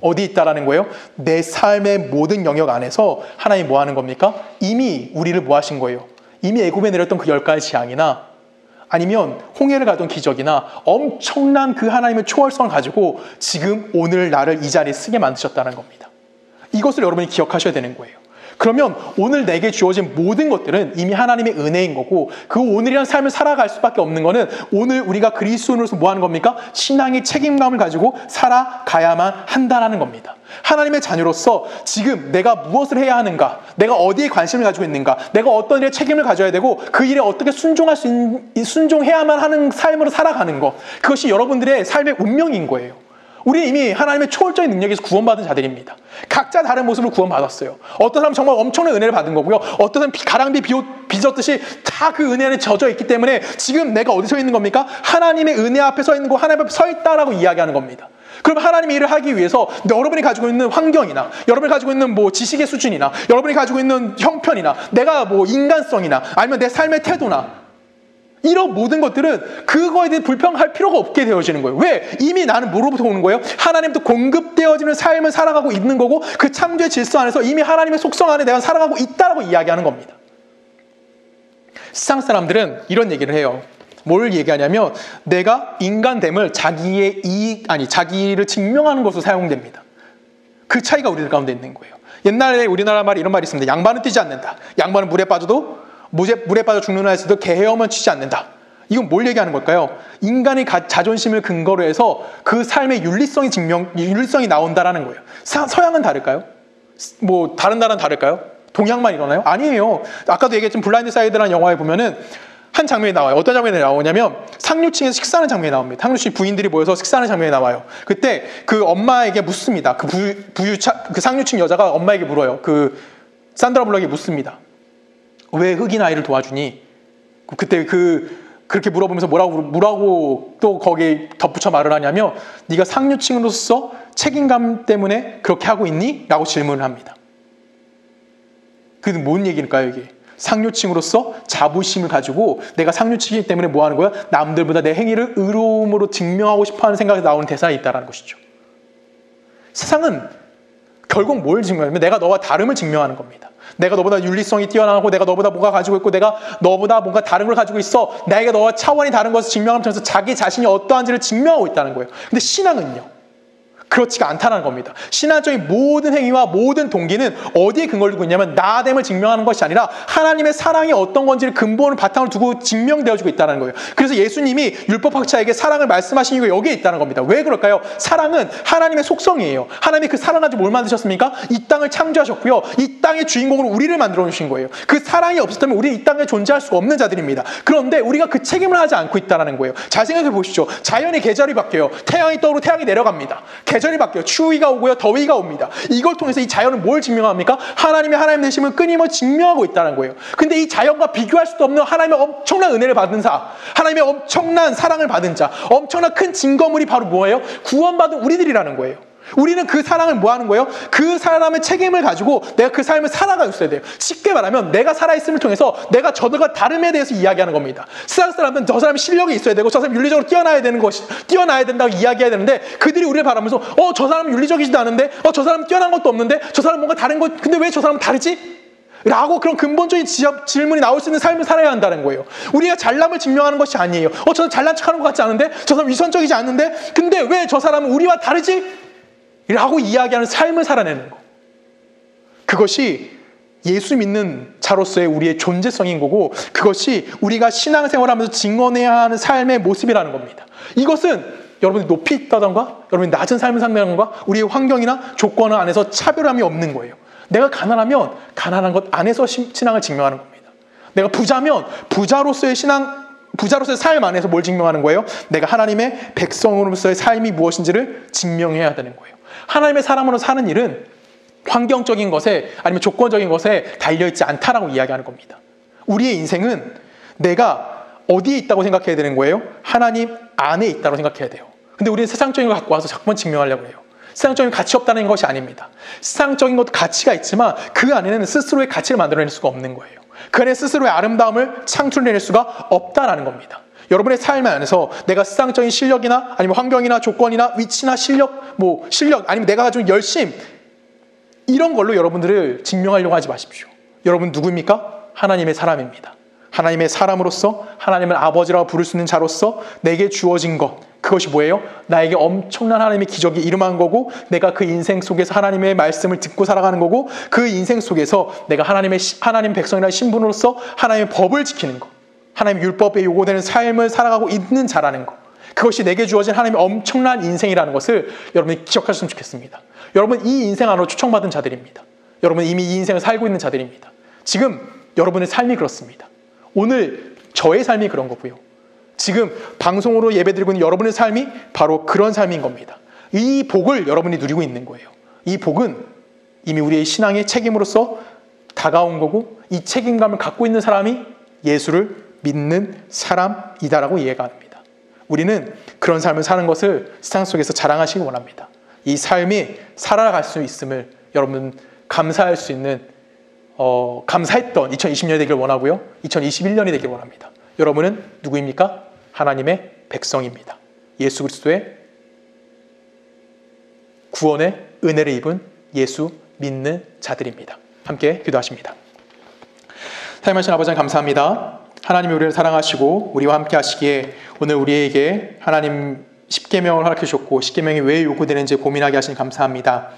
어디 있다라는 거예요? 내 삶의 모든 영역 안에서 하나님이 뭐 하는 겁니까? 이미 우리를 뭐 하신 거예요? 이미 애굽에 내렸던 그 10가지 재앙이나 아니면 홍해를 가던 기적이나 엄청난 그 하나님의 초월성을 가지고 지금 오늘 나를 이 자리에 쓰게 만드셨다는 겁니다. 이것을 여러분이 기억하셔야 되는 거예요. 그러면 오늘 내게 주어진 모든 것들은 이미 하나님의 은혜인 거고 그 오늘이라는 삶을 살아갈 수밖에 없는 거는 오늘 우리가 그리스도인으로서 뭐 하는 겁니까? 신앙의 책임감을 가지고 살아가야만 한다는 겁니다. 하나님의 자녀로서 지금 내가 무엇을 해야 하는가, 내가 어디에 관심을 가지고 있는가, 내가 어떤 일에 책임을 가져야 되고 그 일에 어떻게 순종해야만 하는 삶으로 살아가는 것, 그것이 여러분들의 삶의 운명인 거예요. 우리는 이미 하나님의 초월적인 능력에서 구원받은 자들입니다. 각자 다른 모습으로 구원받았어요. 어떤 사람은 정말 엄청난 은혜를 받은 거고요. 어떤 사람은 가랑비 빚었듯이 다 그 은혜 안에 젖어 있기 때문에 지금 내가 어디 서 있는 겁니까? 하나님의 은혜 앞에 서 있는 거, 하나님 앞에 서 있다라고 이야기하는 겁니다. 그럼 하나님의 일을 하기 위해서 여러분이 가지고 있는 환경이나 여러분이 가지고 있는 지식의 수준이나 여러분이 가지고 있는 형편이나 내가 인간성이나 아니면 내 삶의 태도나 이런 모든 것들은 그거에 대해 불평할 필요가 없게 되어지는 거예요. 왜? 이미 나는 뭐로부터 오는 거예요? 하나님도 공급되어지는 삶을 살아가고 있는 거고 그 창조의 질서 안에서 이미 하나님의 속성 안에 내가 살아가고 있다라고 이야기하는 겁니다. 세상 사람들은 이런 얘기를 해요. 뭘 얘기하냐면 내가 인간됨을 자기를 증명하는 것으로 사용됩니다. 그 차이가 우리들 가운데 있는 거예요. 옛날에 우리나라 말에 이런 말이 있습니다. 양반은 뛰지 않는다. 양반은 물에 빠져도 물에 빠져 죽는 한에서도 개 헤엄은 치지 않는다. 이건 뭘 얘기하는 걸까요? 인간의 자존심을 근거로 해서 그 삶의 윤리성이 나온다라는 거예요. 서양은 다를까요? 뭐 다른 나라는 다를까요? 동양만 이러나요? 아니에요. 아까도 얘기했지만 블라인드 사이드라는 영화에 보면은 한 장면이 나와요. 어떤 장면이 나오냐면 상류층에서 식사하는 장면이 나옵니다. 상류층 부인들이 모여서 식사하는 장면이 나와요. 그때 그 엄마에게 묻습니다. 그 상류층 여자가 엄마에게 물어요. 그 산드라 블럭이 묻습니다. 왜 흑인 아이를 도와주니? 그때 그렇게 물어보면서 뭐라고 또 거기에 덧붙여 말을 하냐면 네가 상류층으로서 책임감 때문에 그렇게 하고 있니? 라고 질문을 합니다. 그게 뭔 얘기일까요, 이게? 상류층으로서 자부심을 가지고 내가 상류층이기 때문에 뭐 하는 거야? 남들보다 내 행위를 의로움으로 증명하고 싶어하는 생각이 나오는 대상이 있다는 것이죠. 세상은 결국 뭘 증명하냐면 내가 너와 다름을 증명하는 겁니다. 내가 너보다 윤리성이 뛰어나고 내가 너보다 뭔가 가지고 있고 내가 너보다 뭔가 다른 걸 가지고 있어. 내가 너와 차원이 다른 것을 증명하는 통해서 자기 자신이 어떠한지를 증명하고 있다는 거예요. 근데 신앙은요, 그렇지가 않다는 겁니다. 신앙적인 모든 행위와 모든 동기는 어디에 근거를 두고 있냐면 나됨을 증명하는 것이 아니라 하나님의 사랑이 어떤 건지를 근본을 바탕을 두고 증명되어지고 있다는 거예요. 그래서 예수님이 율법학자에게 사랑을 말씀하신 이유가 여기에 있다는 겁니다. 왜 그럴까요? 사랑은 하나님의 속성이에요. 하나님이 그 사랑 가지고 뭘 만드셨습니까? 이 땅을 창조하셨고요. 이 땅의 주인공으로 우리를 만들어 주신 거예요. 그 사랑이 없었다면 우리는 이 땅에 존재할 수가 없는 자들입니다. 그런데 우리가 그 책임을 하지 않고 있다는 거예요. 잘 생각해 보십시오. 자연의 계절이 바뀌어요. 태양이 떠오르고 태양이 내려갑니다. 계절이 바뀌어요. 추위가 오고요. 더위가 옵니다. 이걸 통해서 이 자연은 뭘 증명합니까? 하나님 되심을 끊임없이 증명하고 있다는 거예요. 근데 이 자연과 비교할 수도 없는 하나님의 엄청난 은혜를 받은 자, 하나님의 엄청난 사랑을 받은 자, 엄청난 큰 증거물이 바로 뭐예요? 구원받은 우리들이라는 거예요. 우리는 그 사랑을 뭐 하는 거예요? 그 사람의 책임을 가지고 내가 그 삶을 살아가고 있어야 돼요. 쉽게 말하면 내가 살아있음을 통해서 내가 저들과 다름에 대해서 이야기하는 겁니다. 세상 사람들은 저 사람이 실력이 있어야 되고 저 사람이 윤리적으로 뛰어나야 된다고 이야기해야 되는데 그들이 우리를 바라면서 저 사람은 윤리적이지도 않은데 저 사람은 뛰어난 것도 없는데 저 사람은 뭔가 다른 것 근데 왜 저 사람은 다르지? 라고 그런 근본적인 질문이 나올 수 있는 삶을 살아야 한다는 거예요. 우리가 잘남을 증명하는 것이 아니에요. 저 사람 잘난 척하는 것 같지 않은데 저 사람 위선적이지 않는데 근데 왜 저 사람은 우리와 다르지? 라고 이야기하는 삶을 살아내는 거. 그것이 예수 믿는 자로서의 우리의 존재성인 거고 그것이 우리가 신앙생활하면서 증언해야 하는 삶의 모습이라는 겁니다. 이것은 여러분이 높이 있다던가 여러분이 낮은 삶을 산다는 것과 우리의 환경이나 조건 안에서 차별함이 없는 거예요. 내가 가난하면 가난한 것 안에서 신앙을 증명하는 겁니다. 내가 부자면 부자로서의 삶 안에서 뭘 증명하는 거예요? 내가 하나님의 백성으로서의 삶이 무엇인지를 증명해야 되는 거예요. 하나님의 사람으로 사는 일은 환경적인 것에 아니면 조건적인 것에 달려있지 않다라고 이야기하는 겁니다. 우리의 인생은 내가 어디에 있다고 생각해야 되는 거예요? 하나님 안에 있다고 생각해야 돼요. 근데 우리는 세상적인 걸 갖고 와서 자꾸만 증명하려고 해요. 세상적인 가치 없다는 것이 아닙니다. 세상적인 것도 가치가 있지만 그 안에는 스스로의 가치를 만들어낼 수가 없는 거예요. 그 안에 스스로의 아름다움을 창출해낼 수가 없다라는 겁니다. 여러분의 삶 안에서 내가 세상적인 실력이나 아니면 환경이나 조건이나 위치나 실력 아니면 내가 가지고 있는 열심 이런 걸로 여러분들을 증명하려고 하지 마십시오. 여러분 누구입니까? 하나님의 사람입니다. 하나님의 사람으로서 하나님을 아버지라고 부를 수 있는 자로서 내게 주어진 것 그것이 뭐예요? 나에게 엄청난 하나님의 기적이 일어난 거고 내가 그 인생 속에서 하나님의 말씀을 듣고 살아가는 거고 그 인생 속에서 내가 하나님 백성이라는 신분으로서 하나님의 법을 지키는 것 하나님의 율법에 요구되는 삶을 살아가고 있는 자라는 것 그것이 내게 주어진 하나님의 엄청난 인생이라는 것을 여러분이 기억하셨으면 좋겠습니다. 여러분 이 인생 안으로 초청받은 자들입니다. 여러분 이미 이 인생을 살고 있는 자들입니다. 지금 여러분의 삶이 그렇습니다. 오늘 저의 삶이 그런 거고요. 지금 방송으로 예배드리고 있는 여러분의 삶이 바로 그런 삶인 겁니다. 이 복을 여러분이 누리고 있는 거예요. 이 복은 이미 우리의 신앙의 책임으로서 다가온 거고 이 책임감을 갖고 있는 사람이 예수를 믿는 사람이다라고 이해가 합니다. 우리는 그런 삶을 사는 것을 세상 속에서 자랑하시기 원합니다. 이 삶이 살아갈 수 있음을 여러분 감사할 수 있는 감사했던 2020년이 되길 원하고요. 2021년이 되길 원합니다. 여러분은 누구입니까? 하나님의 백성입니다. 예수 그리스도의 구원의 은혜를 입은 예수 믿는 자들입니다. 함께 기도하십니다. 사랑하신 아버지 감사합니다. 하나님이 우리를 사랑하시고 우리와 함께 하시기에 오늘 우리에게 하나님 십계명을 허락해 주셨고 십계명이 왜 요구되는지 고민하게 하시니 감사합니다.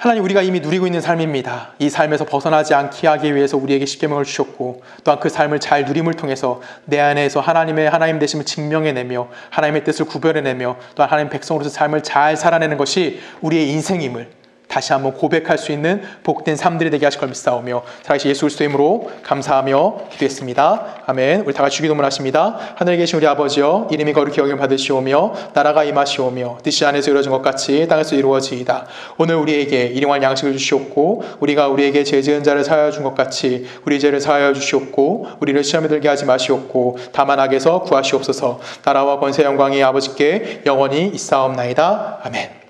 하나님, 우리가 이미 누리고 있는 삶입니다. 이 삶에서 벗어나지 않게 하기 위해서 우리에게 십계명을 주셨고, 또한 그 삶을 잘 누림을 통해서 내 안에서 하나님 되심을 증명해내며 하나님의 뜻을 구별해내며 또한 하나님 백성으로서 삶을 잘 살아내는 것이 우리의 인생임을 다시 한번 고백할 수 있는 복된 삶들이 되게 하실 걸 믿사오며 살아계신 예수 그리스도의 이름으로 감사하며 기도했습니다. 아멘. 우리 다 같이 주기도문하십니다. 하늘에 계신 우리 아버지여, 이름이 거룩히 여김을 받으시오며 나라가 임하시오며 뜻이 하늘에서 이루어진 것 같이 땅에서 이루어지이다. 오늘 우리에게 일용할 양식을 주시옵고 우리가 우리에게 죄 지은 자를 사하여 준 것 같이 우리 죄를 사하여 주시옵고 우리를 시험에 들게 하지 마시옵고 다만 악에서 구하시옵소서. 나라와 권세 영광이 아버지께 영원히 있사옵나이다. 아멘.